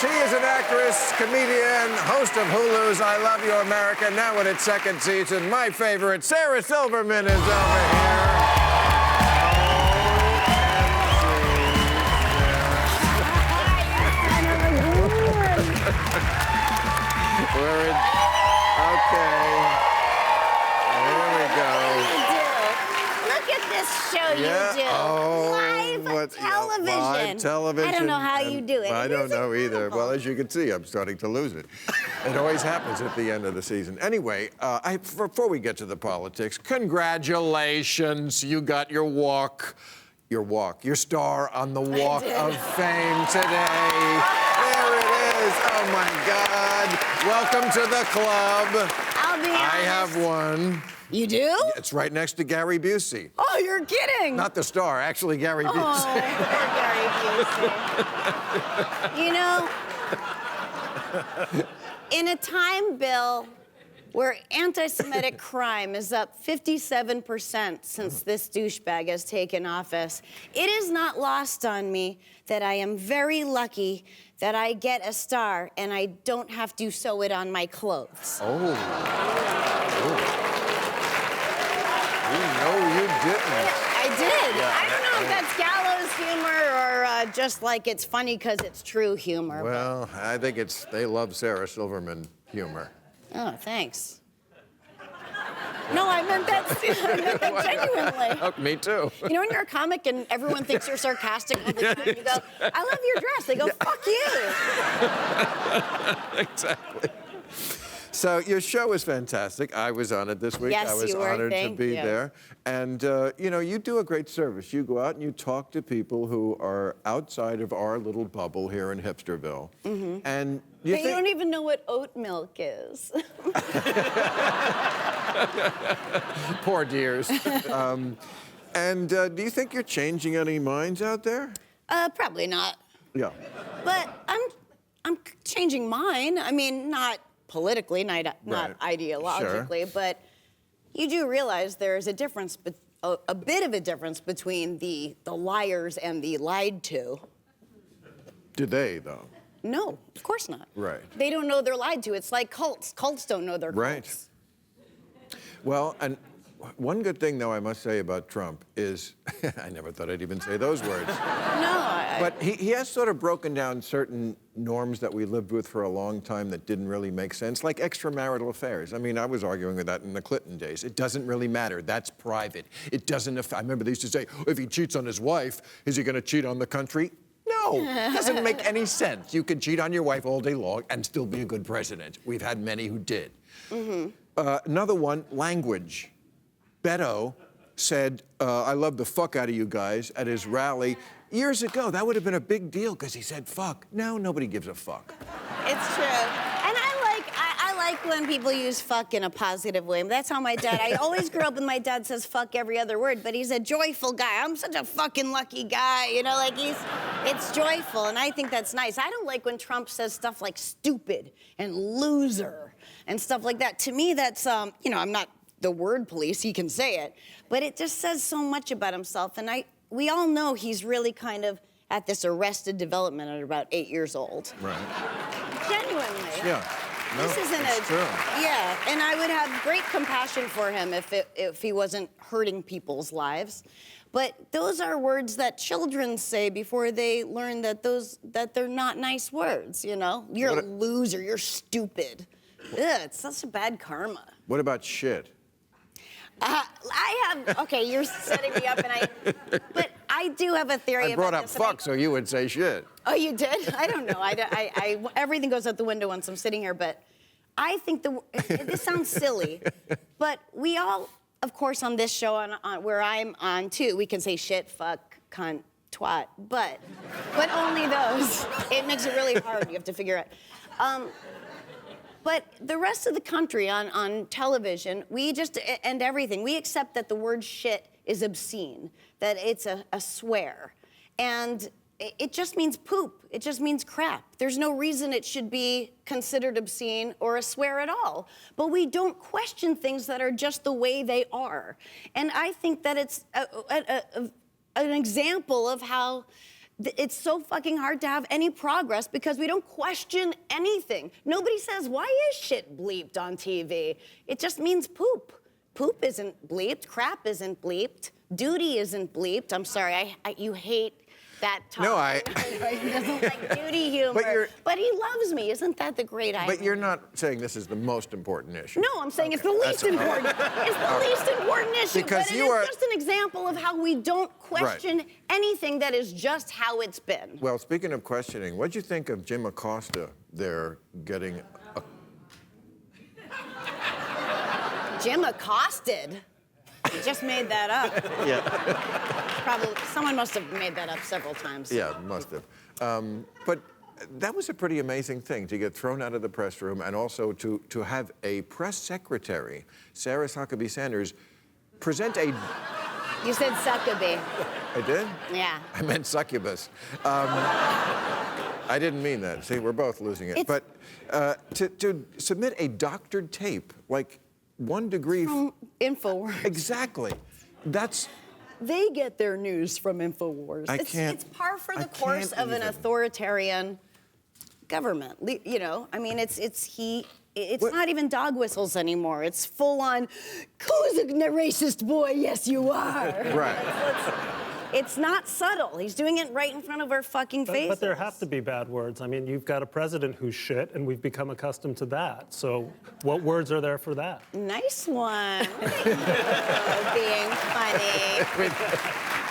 She is an actress, comedian, host of Hulu's I Love You America, now in its second season. My favorite, Sarah Silverman, is over here. We're in. Okay. There we go. Look at this show you do. Live television. Live television. I don't know how you do it. I don't know either. Incredible. Well, as you can see, I'm starting to lose it. It always happens at the end of the season. Anyway, before we get to the politics, congratulations. You got your star on the Walk of Fame today. There it is. Oh, my God. Welcome to the club. I'll be honest. I have one. You do? It's right next to Gary Busey. Oh, you're kidding. Not the star, actually Gary Busey. Oh, Gary Busey. You know, in a time, Bill, where anti-Semitic crime is up 57% since this douchebag has taken office, it is not lost on me that I am very lucky that I get a star and I don't have to sew it on my clothes. Oh. No, you didn't. I did. Yeah, I don't know if that's gallows humor or just like it's funny because it's true humor. Well, I think they love Sarah Silverman humor. Oh, thanks. No, I meant that genuinely. Oh, me too. You know when you're a comic and everyone thinks you're sarcastic all the time, you go, I love your dress. They go, fuck you. Exactly. So your show is fantastic. I was on it this week. Yes, I was you were. honored to Thank be you. there. And, you know, you do a great service. You go out and you talk to people who are outside of our little bubble here in Hipsterville. Mm-hmm. And you But you don't even know what oat milk is. Poor dears. And do you think you're changing any minds out there? Probably not. Yeah. But I'm changing mine. I mean, not politically, not Right. ideologically, Sure. but you do realize there is a difference, a bit of a difference between the liars and the lied to. Do they, though? No, of course not. Right. They don't know they're lied to. It's like cults. Cults don't know they're cults. Right. Well, and one good thing, though, I must say about Trump is, I never thought I'd even say those words. No, But he has sort of broken down certain norms that we lived with for a long time that didn't really make sense, like extramarital affairs. I mean, I was arguing with that in the Clinton days. It doesn't really matter. That's private. It doesn't affect. I remember they used to say, if he cheats on his wife, is he going to cheat on the country? No, it doesn't make any sense. You can cheat on your wife all day long and still be a good president. We've had many who did. Mm-hmm. Another one, language. Beto said, I love the fuck out of you guys at his rally. Years ago, that would have been a big deal because he said fuck. Now nobody gives a fuck. it's true. And I like when people use fuck in a positive way. That's how my dad, I always grew up with my dad says fuck every other word, but he's a joyful guy. I'm such a fucking lucky guy, you know, like it's joyful, and I think that's nice. I don't like when Trump says stuff like stupid and loser and stuff like that. To me, that's, you know, I'm not the word police, he can say it, but it just says so much about himself, and we all know he's really kind of at this arrested development at about 8 years old. Right. Genuinely. Yeah. No, This isn't it's true. Yeah, and I would have great compassion for him if he wasn't hurting people's lives. But those are words that children say before they learn that they're not nice words, you know? You're a loser, you're stupid. Ugh, it's such a bad karma. What about shit? Okay, you're setting me up, but I do have a theory I brought about up this. fuck, so you would say shit. Oh, you did? I don't know. Everything goes out the window once I'm sitting here, but I think this sounds silly, but we all, of course, on this show, on where I'm on too, we can say shit, fuck, cunt, twat, but only those. It makes it really hard. You have to figure out. But the rest of the country on television, we just, and everything, we accept that the word shit is obscene, that it's a swear. And it just means poop. It just means crap. There's no reason it should be considered obscene or a swear at all. But we don't question things that are just the way they are. And I think that it's an example of how It's so fucking hard to have any progress because we don't question anything. Nobody says, why is shit bleeped on TV? It just means poop. Poop isn't bleeped, crap isn't bleeped, duty isn't bleeped. I'm sorry, you hate that talk. No, He doesn't like duty humor. But he loves me. Isn't that the great idea? But you're not saying this is the most important issue. No, I'm saying it's the least important. It's the least important issue. Because but it is just an example of how we don't question anything that is just how it's been. Well, speaking of questioning, what'd you think of Jim Acosta there getting a... Jim accosted. You just made that up. Yeah. Probably someone must have made that up several times. Yeah, must have. But that was a pretty amazing thing to get thrown out of the press room, and also to have a press secretary, Sarah Huckabee Sanders, present a... You said Suckabee. I did? Yeah. I meant succubus. I didn't mean that. See, we're both losing it. But to submit a doctored tape, like 1 degree... From InfoWars. Exactly. That's... They get their news from InfoWars. It's par for the course of an authoritarian government. You know, I mean, it's not even dog whistles anymore. It's full on, who's a racist boy? Yes, you are. Right. It's not subtle. He's doing it right in front of our fucking faces. But there have to be bad words. I mean, you've got a president who's shit, and we've become accustomed to that. So what words are there for that? Nice one. Thank you for being funny.